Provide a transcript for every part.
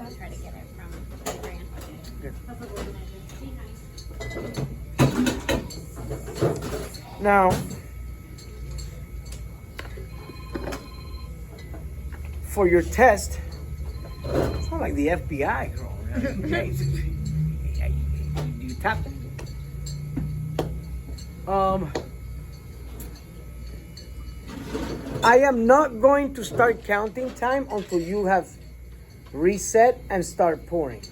I'll try to get it from the brand. Good. Now, for your test, it's not like the FBI, girl. You tap. I am not going to start counting time until you have reset and start pouring.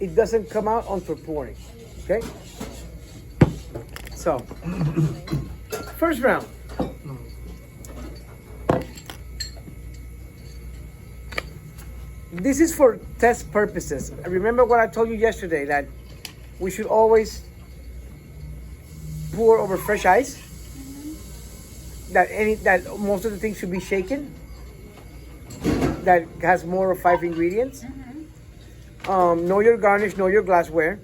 It doesn't come out until pouring. Okay? So, first round. This is for test purposes. Remember what I told you yesterday, that we should always pour over fresh ice. That most of the things should be shaken. That has more of 5 ingredients. Know your garnish, know your glassware.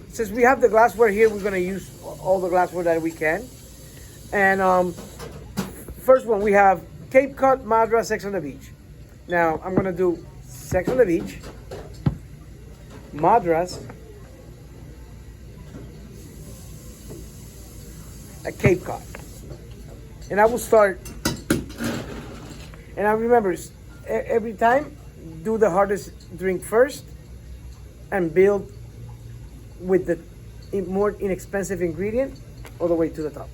Since we have the glassware here, we're gonna use all the glassware that we can. And first one, we have Cape Cod, Madras, Sex on the Beach. Now I'm gonna do Sex on the Beach, Madras, a Cape Cod. And I will start, and I remember every time, do the hardest drink first and build with the more inexpensive ingredient all the way to the top.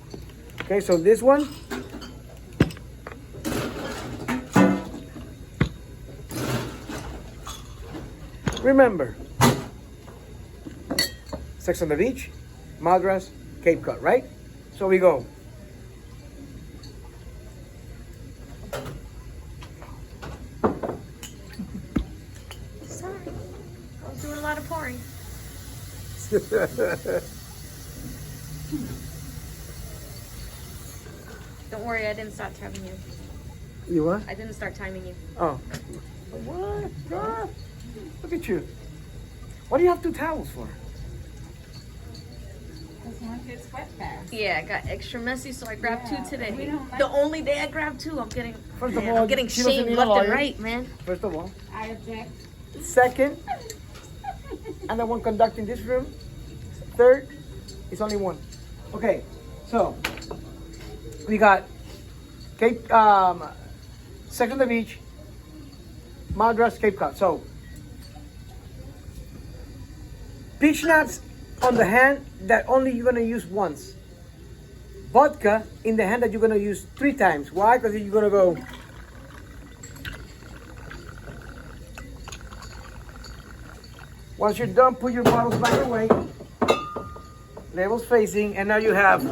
Okay, so this one, remember, Sex on the Beach, Madras, Cape Cod, right? So we go. Sorry. I was doing a lot of pouring. Don't worry, I didn't start timing you. You what? I didn't start timing you. Oh. What? Ah, look at you. What do you have 2 towels for? It's sweat fast. Yeah, I got extra messy, so I grabbed Yeah, 2 today. we don't like- The only day I grabbed 2, I'm getting First of man, all, I'm getting she doesn't shamed need a left and lawyer. right, man. First of all. I object. Second, and the one conducting this room. Third, it's only one. Okay, so we got Cape, Sex on the Beach, Madras, Cape Cod. So peach nuts on the hand that only you're gonna use once. Vodka in the hand that you're gonna use 3 times. Why? Because you're gonna go. Once you're done, put your bottles back away. Labels facing, and now you have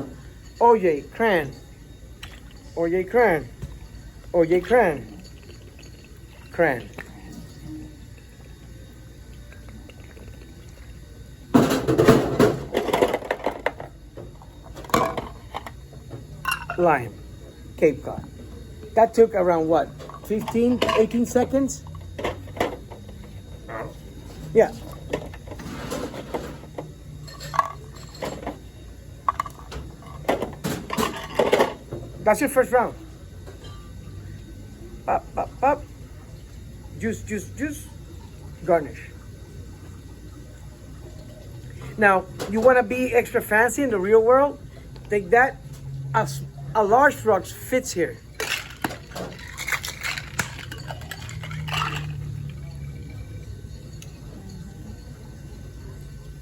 OJ Cran, OJ Cran, OJ Cran, Cran. Lime, Cape Cod. That took around what, 15, 18 seconds? Yeah. That's your first round. Pop, pop, pop. Juice, juice, juice. Garnish. Now, you want to be extra fancy in the real world? Take that. A large frog fits here.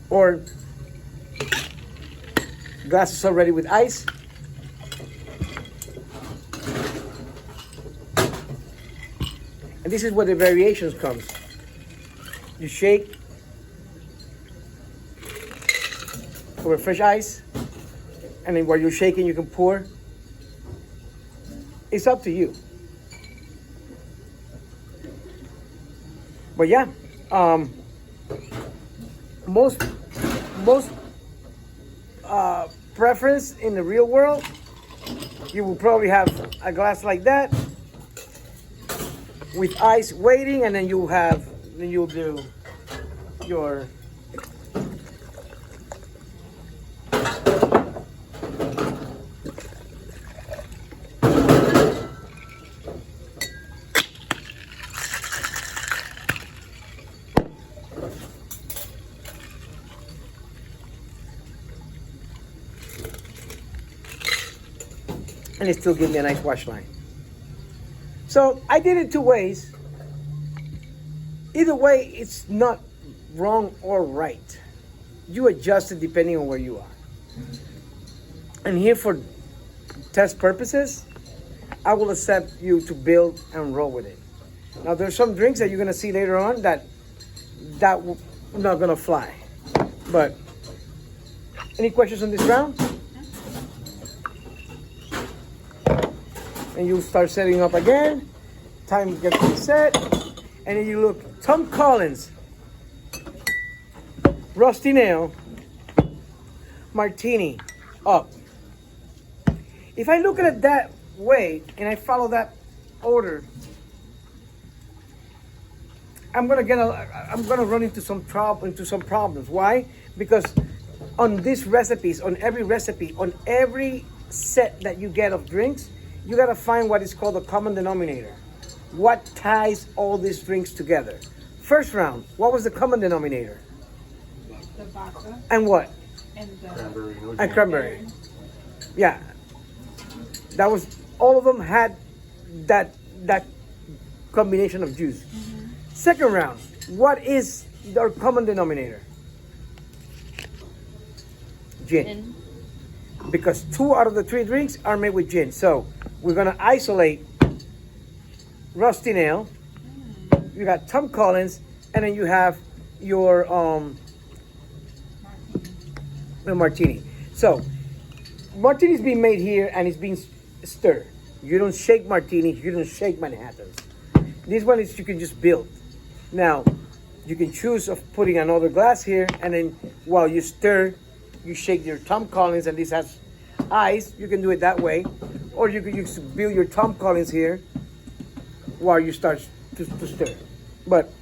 Or glasses already with ice. And this is where the variations comes. You shake over fresh ice, and then while you're shaking, you can pour. It's up to you. But yeah, most preference in the real world, you will probably have a glass like that with ice waiting, and then you'll do your and it still gives me a nice wash line. So I did it two ways. Either way, it's not wrong or right. You adjust it depending on where you are. And here for test purposes, I will accept you to build and roll with it. Now there's some drinks that you're gonna see later on that not gonna fly. But any questions on this round? And you start setting up again. Time gets reset, and then you look. Tom Collins, Rusty Nail, Martini, up. If I look at it that way and I follow that order, I'm gonna run into some problems. Why? Because on these recipes, on every recipe, on every set that you get of drinks, you gotta find what is called the common denominator. What ties all these drinks together? First round, what was the common denominator? The vodka And what? and the Cranberry, no And jam. cranberry. Yeah. That was, all of them had that combination of juice. Second round, what is our common denominator? Gin. Because 2 out of the 3 drinks are made with gin. So we're gonna isolate Rusty Nail. You got Tom Collins, and then you have your the martini. So martini's being made here and it's being stirred. You don't shake martinis, you don't shake Manhattans. This one is you can just build. Now you can choose of putting another glass here, and then while you stir, you shake your Tom Collins, and this has ice. You can do it that way, or you can use to build your Tom Collins here while you start to stir. But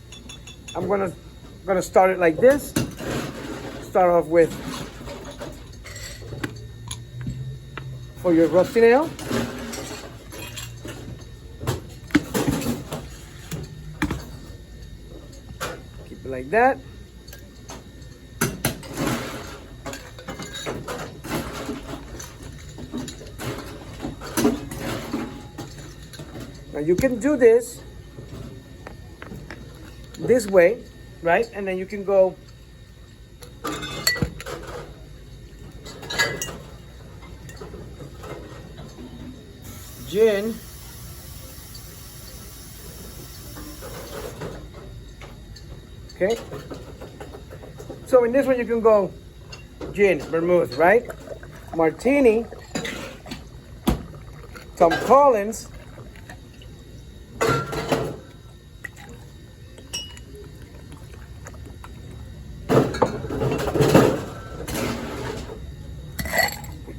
I'm gonna start it like this. Start off with for your Rusty Nail. Keep it like that. Now you can do this way, right? And then you can go gin, okay? So in this one you can go gin, vermouth, right? Martini, Tom Collins,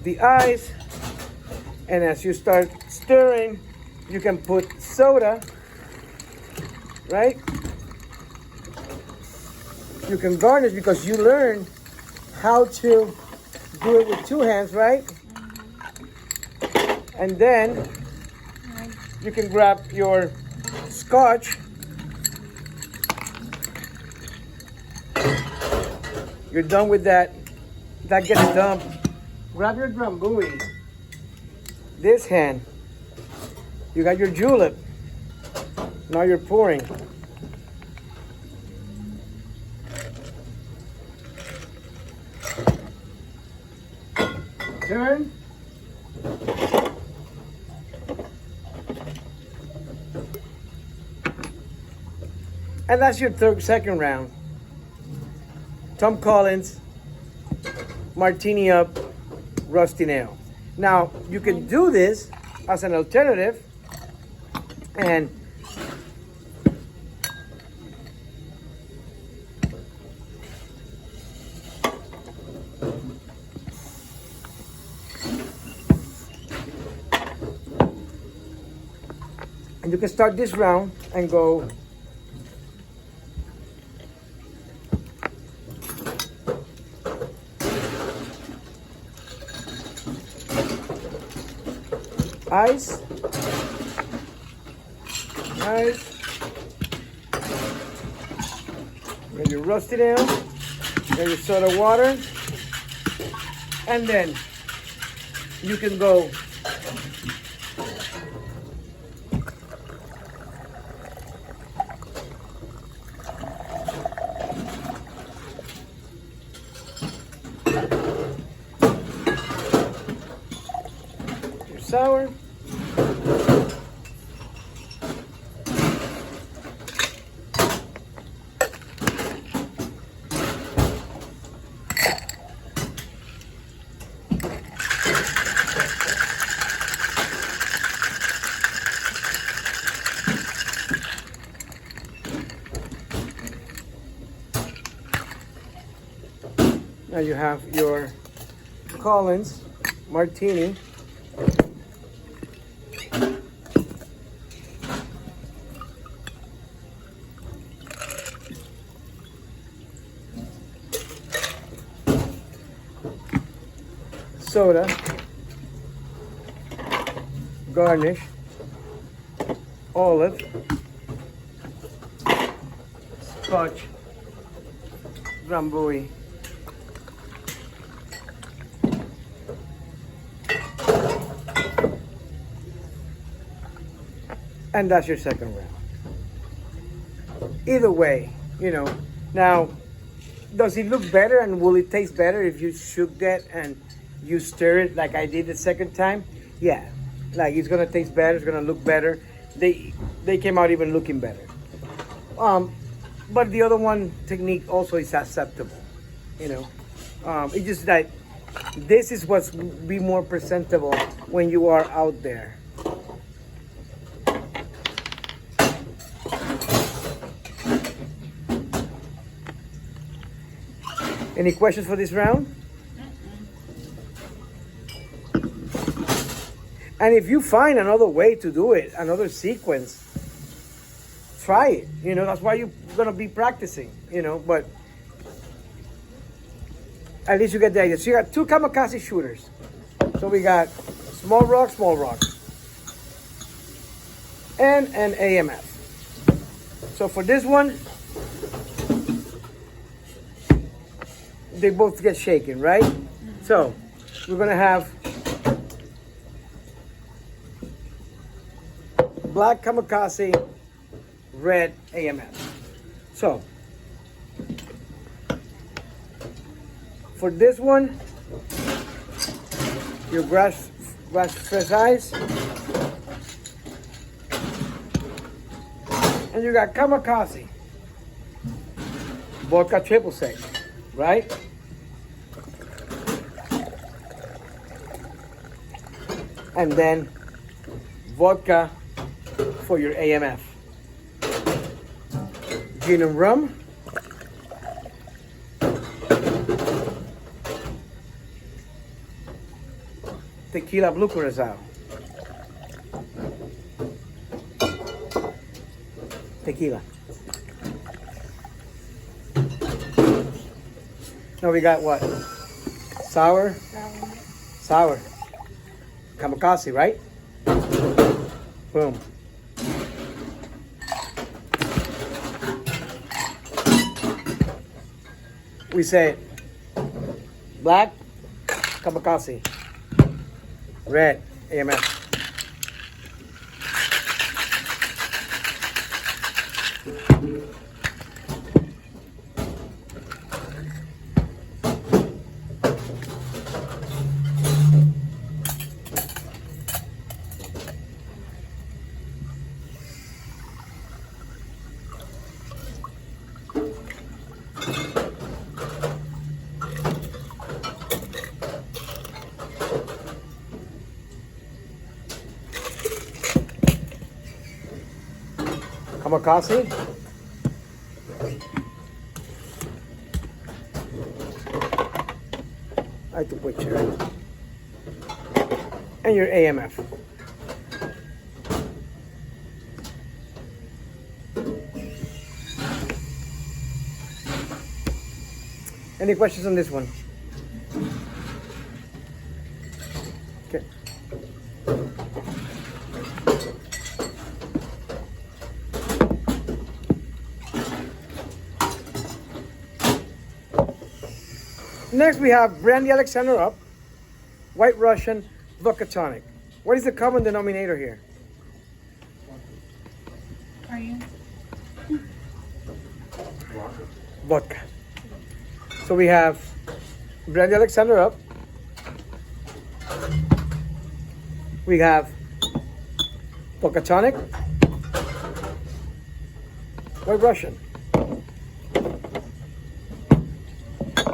the ice, and as you start stirring, you can put soda, right? You can garnish because you learn how to do it with 2 hands, right? And then you can grab your scotch. You're done with that. That gets dumped. Grab your drambuie. This hand. You got your julep. Now you're pouring. Turn. And that's your second round. Tom Collins, Martini up, Rusty Nail. Now, you can do this as an alternative, and you can start this round and go ice, then your Rusty Nail, then your soda water, and then you can go sour. Now you have your Collins Martini. Soda. Garnish. Olive. Scotch. Drambuie. And that's your second round. Either way, you know. Now, does it look better and will it taste better if you shook that and you stir it like I did the second time? Yeah, like it's gonna taste better. It's gonna look better. They came out even looking better. But the other one technique also is acceptable. You know, it's just that this is what's be more presentable when you are out there. Any questions for this round? And if you find another way to do it, another sequence, try it. You know, that's why you're gonna be practicing, you know, but at least you get the idea. So you got two kamikaze shooters. So we got small rock, and an AMF. So for this one, they both get shaken, right? So we're gonna have black kamikaze, red AMF. So for this one, your grass fresh ice, and you got kamikaze, vodka triple sec, right? And then vodka for your AMF. Gin and rum. Tequila Blue Curacao. Tequila. Now we got what? Sour? Sour. Kamikaze, right? Boom. We say black, kamikaze, red, AMF. Kamikaze. I have to put your and your AMF. Any questions on this one? Okay. Next we have Brandy Alexander Up, White Russian, Vodka Tonic. What is the common denominator here? Are you? Vodka. So we have Brandy Alexander Up. We have Vodka tonic, White Russian.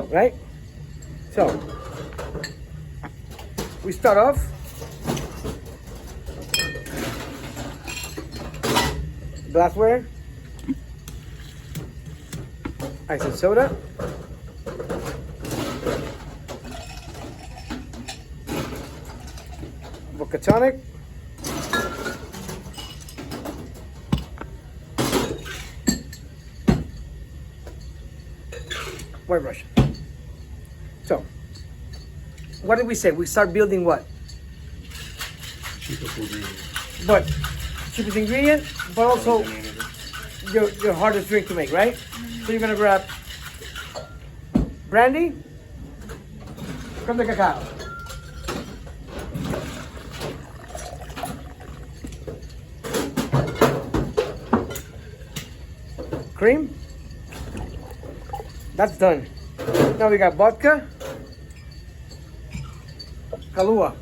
Right? So, we start off glassware, ice and soda, vodka tonic, White Russian. So, what did we say? We start building what? Cheapest ingredient. But cheapest ingredient, but also your hardest drink to make, right? So you're gonna grab brandy, creme de cacao, cream. That's done. Now we got vodka, Kahlua,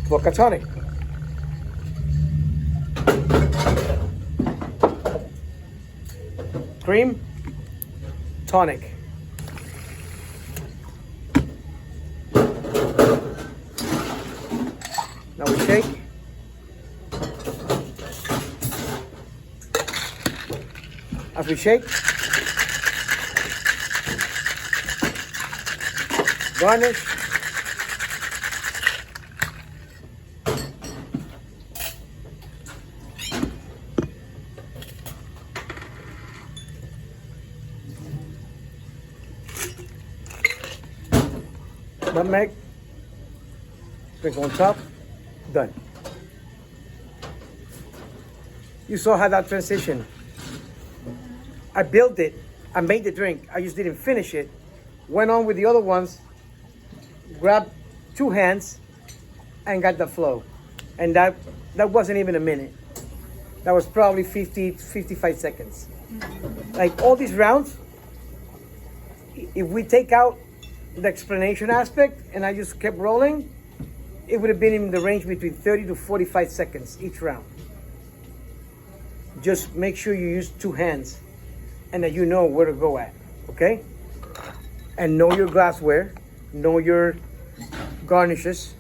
vodka tonic, cream, tonic. Now we shake. As we shake, garnish. Nutmeg. Sprinkle on top. Done. You saw how that transition. I built it. I made the drink. I just didn't finish it. Went on with the other ones. Grabbed 2 hands and got the flow. And that wasn't even a minute. That was probably 50 to 55 seconds. Like all these rounds, if we take out the explanation aspect and I just kept rolling, it would have been in the range between 30 to 45 seconds each round. Just make sure you use 2 hands and that you know where to go at, okay? And know your glassware, know your garnishes.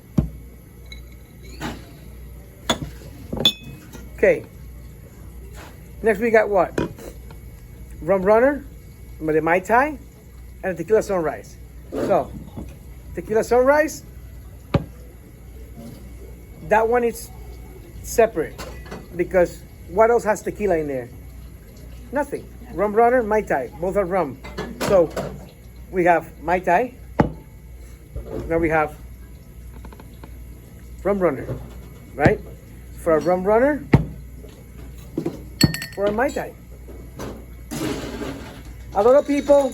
Okay. Next we got what? Rum Runner, the Mai Tai, and a Tequila Sunrise. So, Tequila Sunrise, that one is separate because what else has tequila in there? Nothing. Rum Runner, Mai Tai, both are rum. So, we have Mai Tai, now we have Rum Runner, right? For a Rum Runner, for a Mai Tai. A lot of people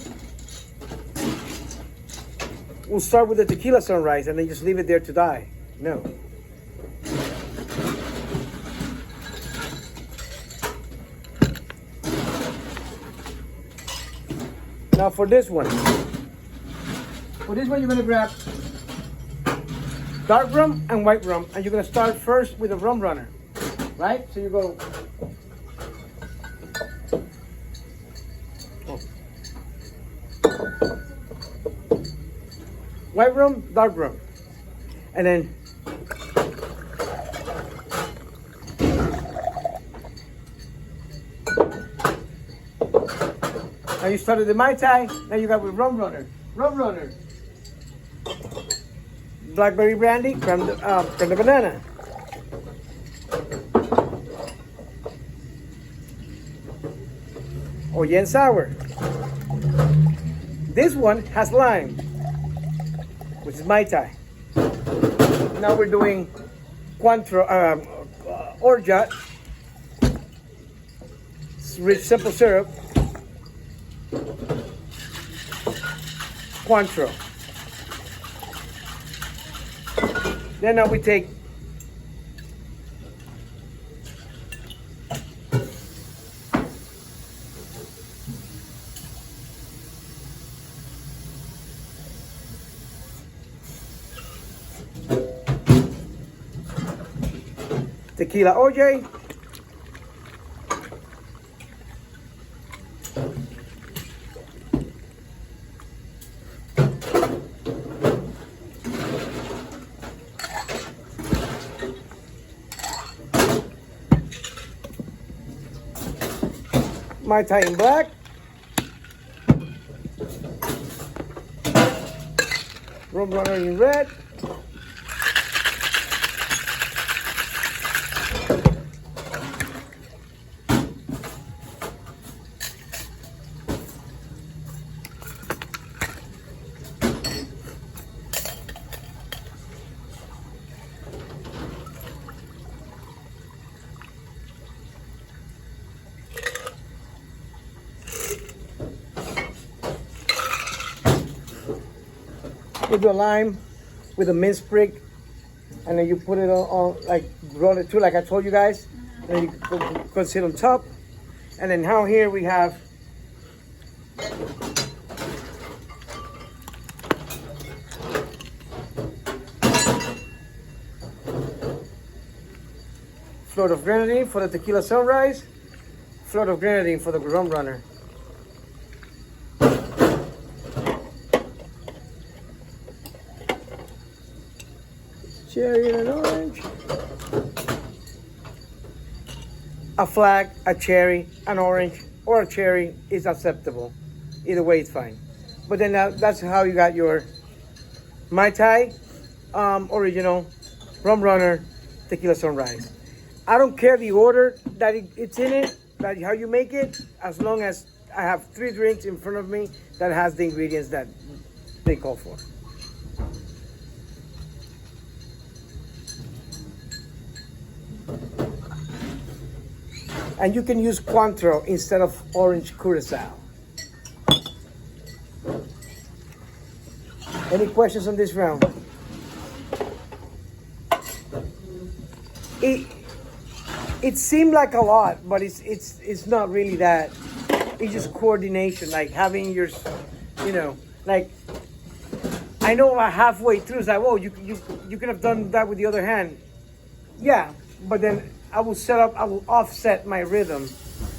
will start with the Tequila Sunrise and then just leave it there to die. No. Now for this one you're gonna grab dark rum and white rum, and you're gonna start first with a Rum Runner, right? So you go. White rum, dark rum, and then now you started the Mai Tai. Now you got with Rum Runner, blackberry brandy, creme de banana, or yen sour. This one has lime, which is Mai Tai. Now we're doing Cointreau, Orgeat, rich simple syrup, Cointreau. Then now we take tequila OJ. Mai Tai in black. Rum Runner in red. With the lime, with a mint sprig, and then you put it on like roll it too, like I told you guys. And then you go sit on top. And then now here we have float of grenadine for the tequila sunrise, float of grenadine for the rum runner. Cherry and an orange. A flag, a cherry, an orange, or a cherry is acceptable. Either way, it's fine. But then that's how you got your Mai Tai, original, rum runner, tequila sunrise. I don't care the order that it's in it, that how you make it, as long as I have 3 drinks in front of me that has the ingredients that they call for. And you can use Cointreau instead of orange curacao. Any questions on this round? It seemed like a lot, but it's not really that. It's just coordination, like having your, you know, like I know halfway through it's like, whoa, you could have done that with the other hand. Yeah, but then I will offset my rhythm,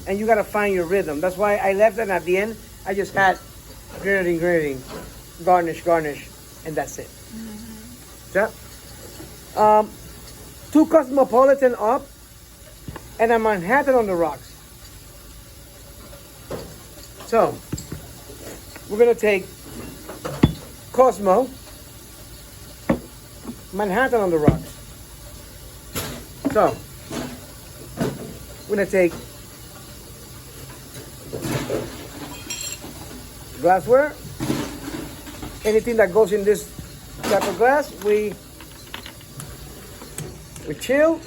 and you gotta find your rhythm. That's why I left it at the end. I just had grenadine, garnish, and that's it. Yeah. 2 Cosmopolitan up, and a Manhattan on the rocks. So, we're gonna take Cosmo, Manhattan on the rocks. So, we're gonna take glassware. Anything that goes in this type of glass, we chill.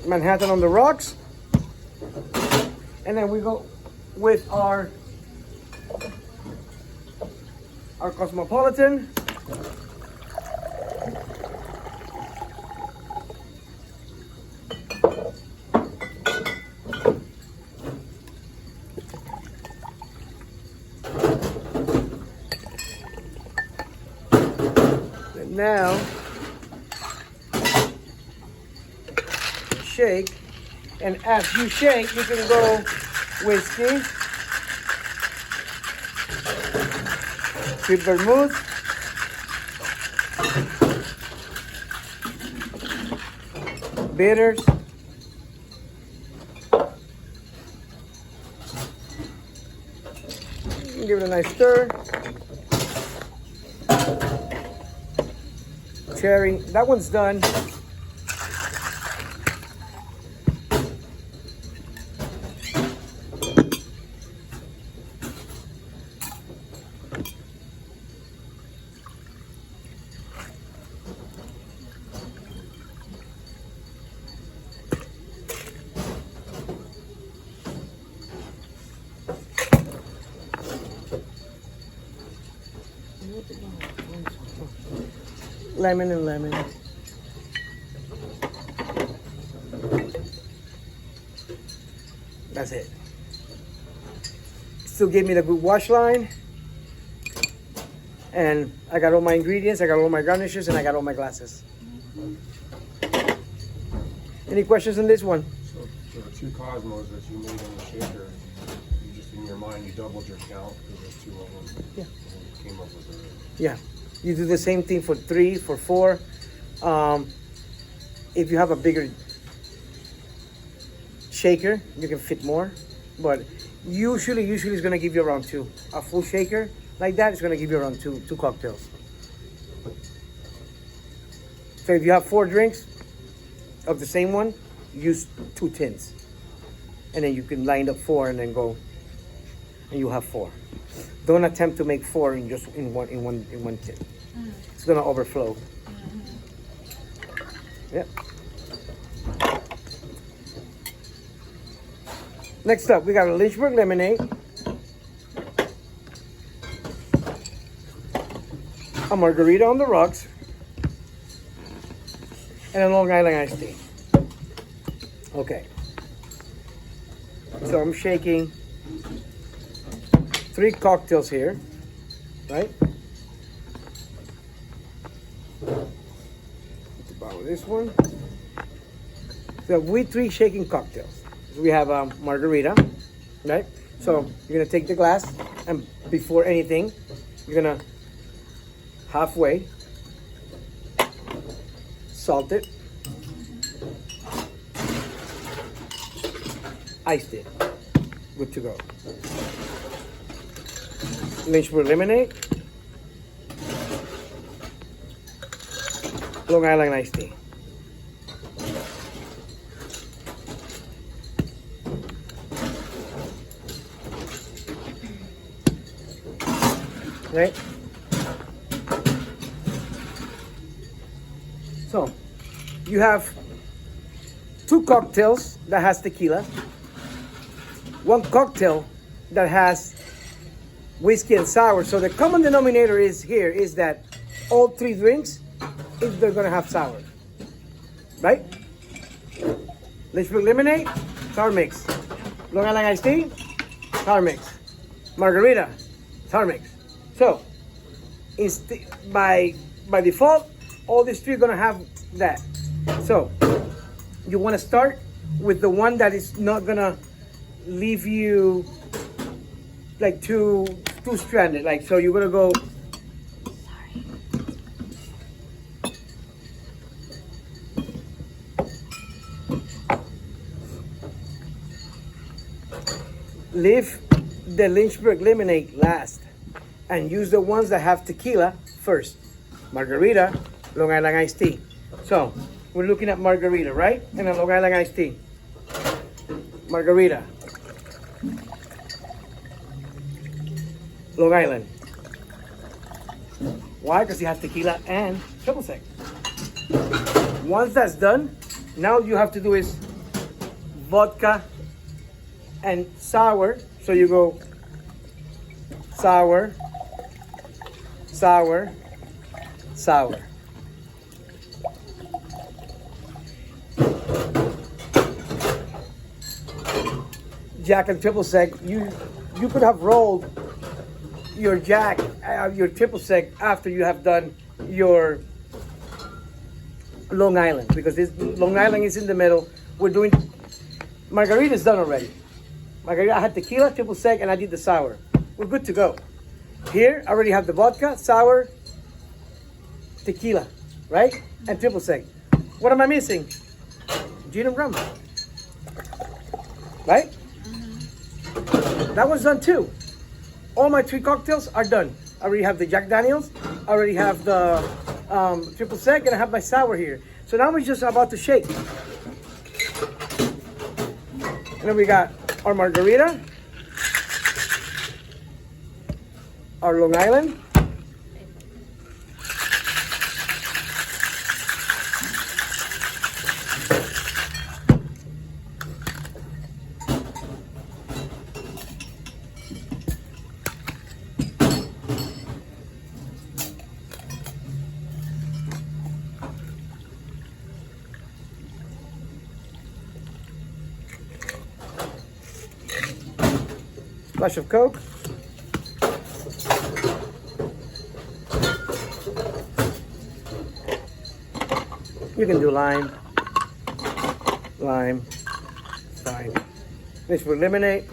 Manhattan on the rocks. And then we go with our Cosmopolitan. And now shake, and as you shake, you can go whiskey, sweet vermouth, bitters, give it a nice stir. Cherry, that one's done. Lemon and lemon. That's it. Still give me the good wash line. And I got all my ingredients, I got all my garnishes, and I got all my glasses. Any questions on this one? So the two Cosmos that you made on the shaker, you just in your mind you doubled your count because there's two of them. Yeah. And you came up with a. Yeah, you do the same thing for 3, for 4. If you have a bigger shaker, you can fit more. But usually it's gonna give you around 2. A full shaker like that is gonna give you around two cocktails. So if you have 4 drinks of the same one, use 2 tins, and then you can line up 4 and then go, and you have 4. Don't attempt to make 4 in one tin. It's gonna overflow. Yeah. Next up, we got a Lynchburg lemonade, a margarita on the rocks, and a Long Island iced tea. Okay. So I'm shaking 3 cocktails here, right? About this one. So we 3 shaking cocktails. So we have a margarita, right? So you're gonna take the glass, and before anything, you're gonna halfway salt it, iced it, good to go. Lynchburg lemonade, Long Island iced tea. Right? So, you have 2 cocktails that has tequila, 1 cocktail that has whiskey and sour. So the common denominator is that all 3 drinks, they're gonna have sour, right? Lynchburg lemonade, sour mix. Long Island iced tea, sour mix. Margarita, sour mix. So, by default, all these 3 are gonna have that. So, you wanna start with the one that is not gonna leave you like too stranded. Like, so you're gonna go. Leave the Lynchburg lemonade last and use the ones that have tequila first. Margarita, Long Island iced tea. So we're looking at margarita, right? And a Long Island iced tea. Margarita. Long Island. Why? Because it has tequila and triple sec. Once that's done, now you have to do is vodka and sour. So you go sour, sour, sour. Jack and triple sec, you could have rolled your Jack, your triple sec after you have done your Long Island, because this Long Island is in the middle. We're doing margarita's done already. Margarita, I had tequila, triple sec, and I did the sour. We're good to go. Here, I already have the vodka, sour, tequila, right? And triple sec. What am I missing? Gin and rum. Right? That one's done too. All my 3 cocktails are done. I already have the Jack Daniels, I already have the triple sec, and I have my sour here. So now we're just about to shake. And then we got our margarita, our Long Island, splash of Coke, You can do lime, lime, fine. This will eliminate.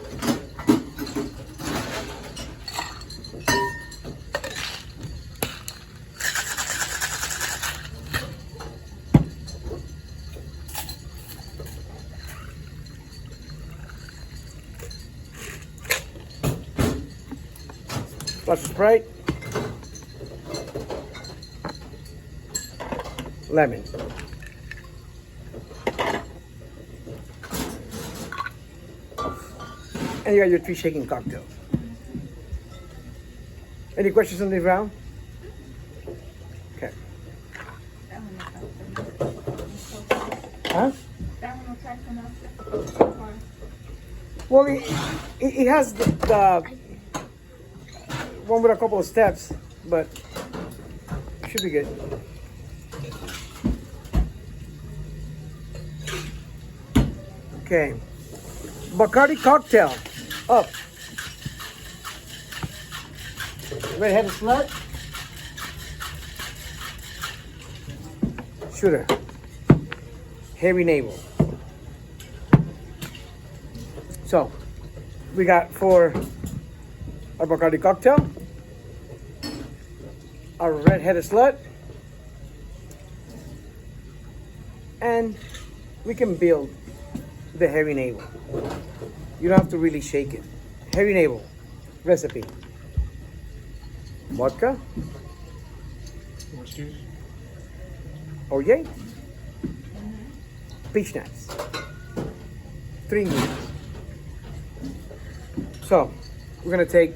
Splash of Sprite. Lemon. And you got your 3 shaking cocktails. Any questions on this round? Okay. That one looks like Huh? that one looks like enough so far. Well, it has the one with a couple of steps, but it should be good. Okay. Bacardi cocktail. Up. Red-headed slut. Shooter. Hairy navel. So, we got for our Bacardi cocktail, our red-headed slut, and we can build the hairy navel. You don't have to really shake it. Hairy navel recipe. Vodka, Orange juice? OJ, peach nuts. 3 ingredients. So, we're gonna take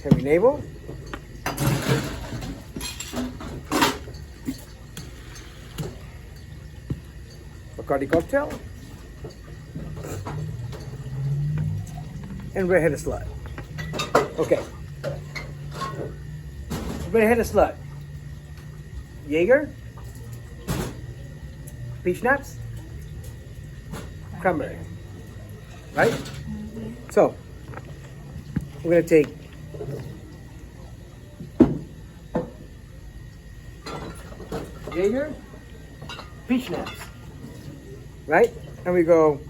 hairy navel, Bacardi cocktail, and red-headed slut. Okay. Red-headed slut. Jaeger, peach nuts, cranberry. Right? So, we're gonna take Jaeger, peach nuts. Right? And we go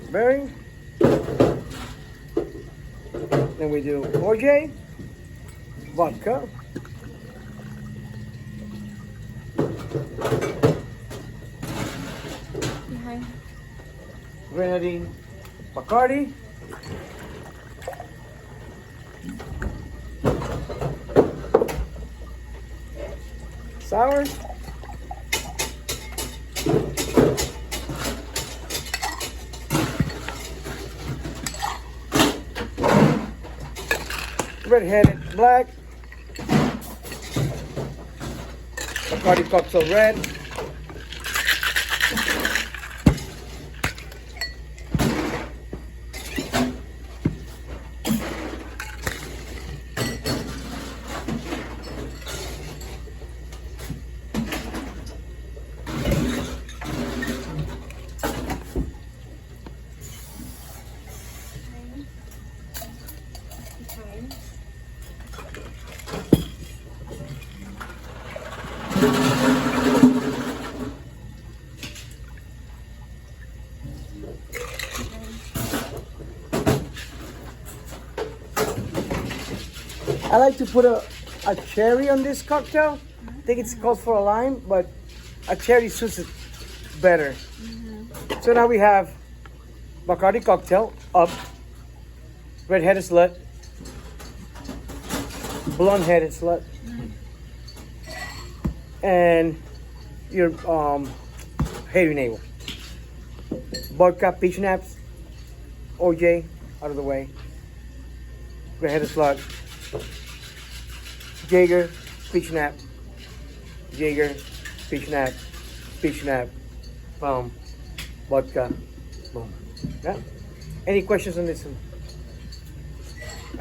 berry. Then we do OJ, vodka, Behind. grenadine, Bacardi, sour, red-headed black, Bacardi cocktail red, Behind. I like to put a cherry on this cocktail. I think it's called for a lime, but a cherry suits it better. So now we have Bacardi cocktail up, red-headed slut, blonde-headed slut, and your hairy navel. Vodka, peach nuts, OJ, out of the way. Red-headed slut. Jaeger, peach nap, Jaeger, peach nap, boom, vodka, boom. Yeah? Any questions on this one?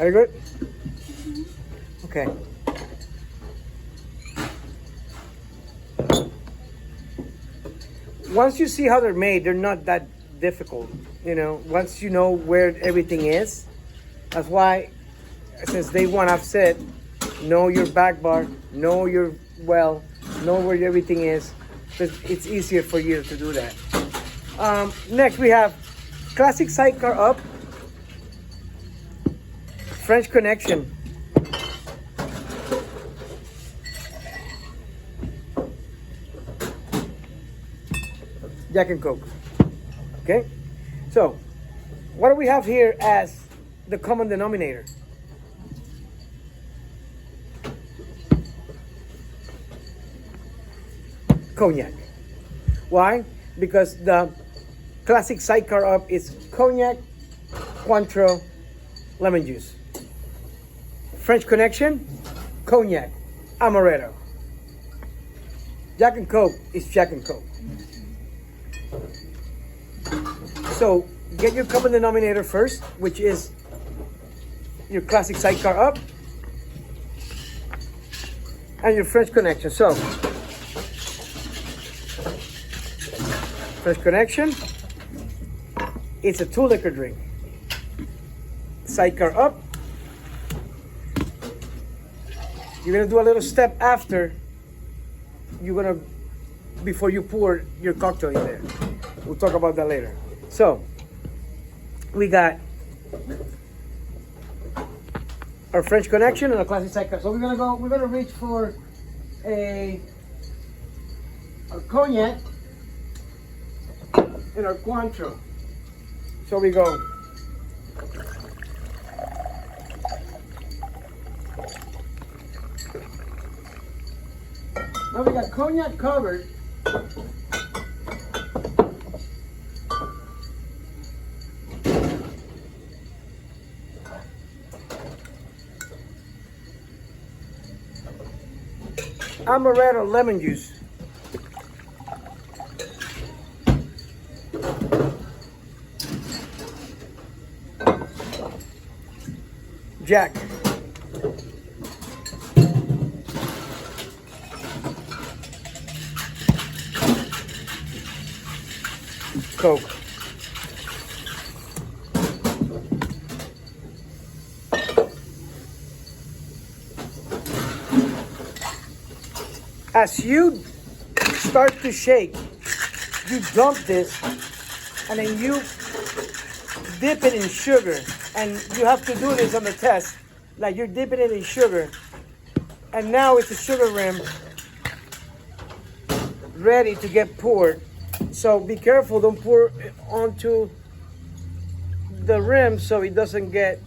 Are you good? Okay. once you see how they're made, they're not that difficult. You know, once you know where everything is, that's why since day one I've said, know your back bar, know your well, know where everything is, because it's easier for you to do that. Next we have classic sidecar up, French connection. Jack and Coke. Okay, so what do we have here as the common denominator? Cognac. Why? Because the classic sidecar up is cognac, Cointreau, lemon juice. French connection, cognac, amaretto. Jack and Coke is Jack and Coke. So get your common denominator first, which is your classic sidecar up and your French connection. So French connection, it's a 2-liquor drink. Sidecar up. You're gonna do a little step after before you pour your cocktail in there. We'll talk about that later. So we got our French connection and a classic sidecar. So we're gonna reach for a cognac and our Cointreau. So we go now we got cognac covered. Amaretto lemon juice. Jack. Coke. As you start to shake, you dump this and then you dip it in sugar. And you have to do this on the test, like you're dipping it in sugar. And now it's a sugar rim ready to get poured. So be careful, don't pour it onto the rim so it doesn't get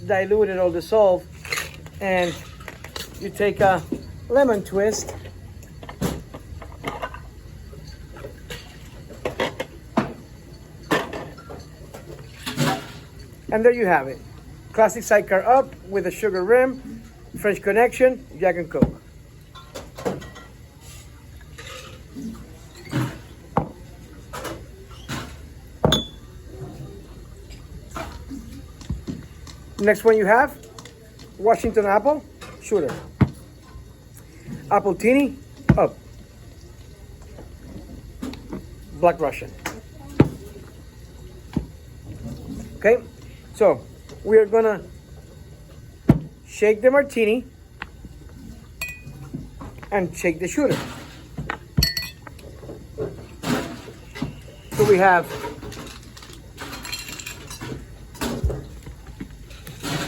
diluted or dissolved. And you take a lemon twist. And there you have it. Classic sidecar up with a sugar rim, French connection, Jack and Coke. Next one you have, Washington apple, shooter. Appletini, up. Black Russian. Okay, so we are gonna shake the martini and shake the shooter. So we have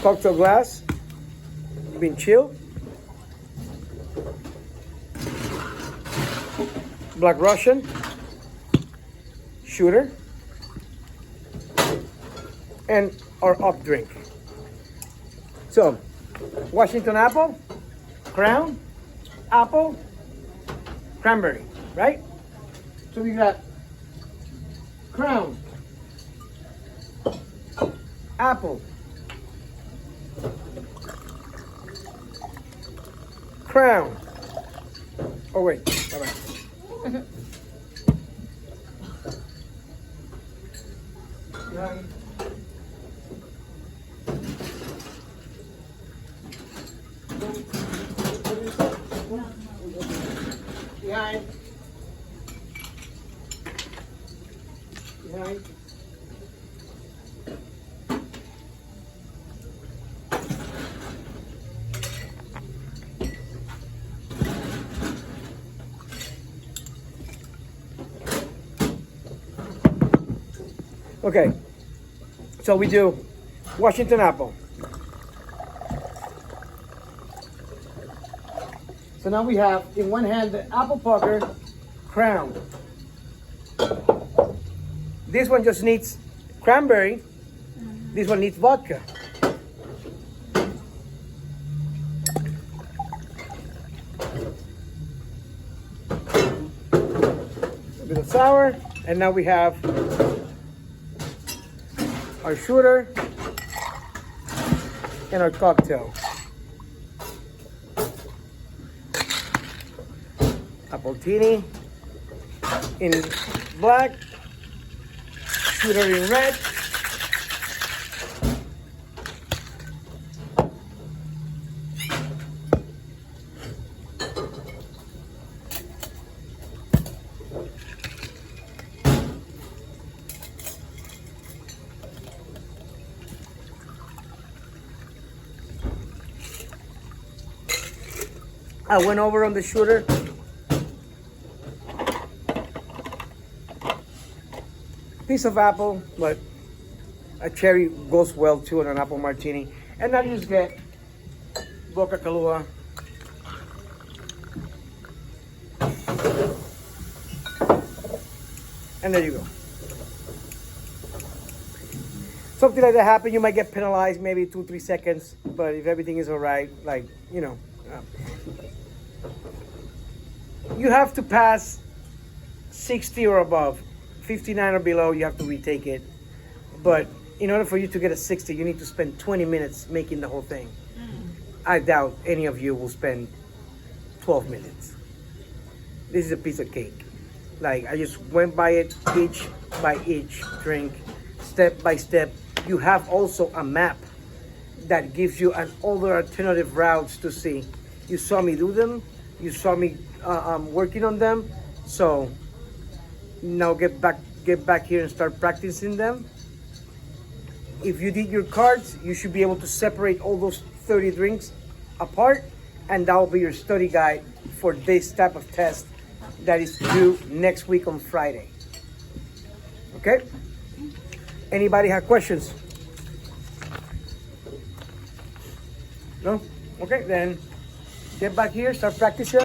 cocktail glass, been chilled. Black Russian, shooter, and our up drink. So, Washington apple, Crown, apple, cranberry, right? So we got Crown, apple, Crown. Oh wait, bye bye. Behind. Nice. Okay, so we do Washington apple. So now we have in one hand the apple pucker crown. This one just needs cranberry. This one needs vodka. A bit of sour, and now we have our shooter and our cocktail. Appletini in black, shooter in red. I went over on the shooter. Piece of apple, but a cherry goes well too on an apple martini. And now you just get Boca Kahlua. And there you go. Something like that happen, you might get penalized maybe 2-3 seconds, but if everything is all right, like, you know, you have to pass 60 or above. 59 or below, you have to retake it. But in order for you to get a 60, you need to spend 20 minutes making the whole thing. I doubt any of you will spend 12 minutes. This is a piece of cake. Like, I just went by it each by each drink, step by step. You have also a map that gives you an other alternative routes to see. You saw me do them. You saw me working on them. So now get back here and start practicing them. If you did your cards, you should be able to separate all those 30 drinks apart, and that will be your study guide for this type of test that is due next week on Friday. Okay? Anybody have questions? No? Okay, then get back here, start practicing.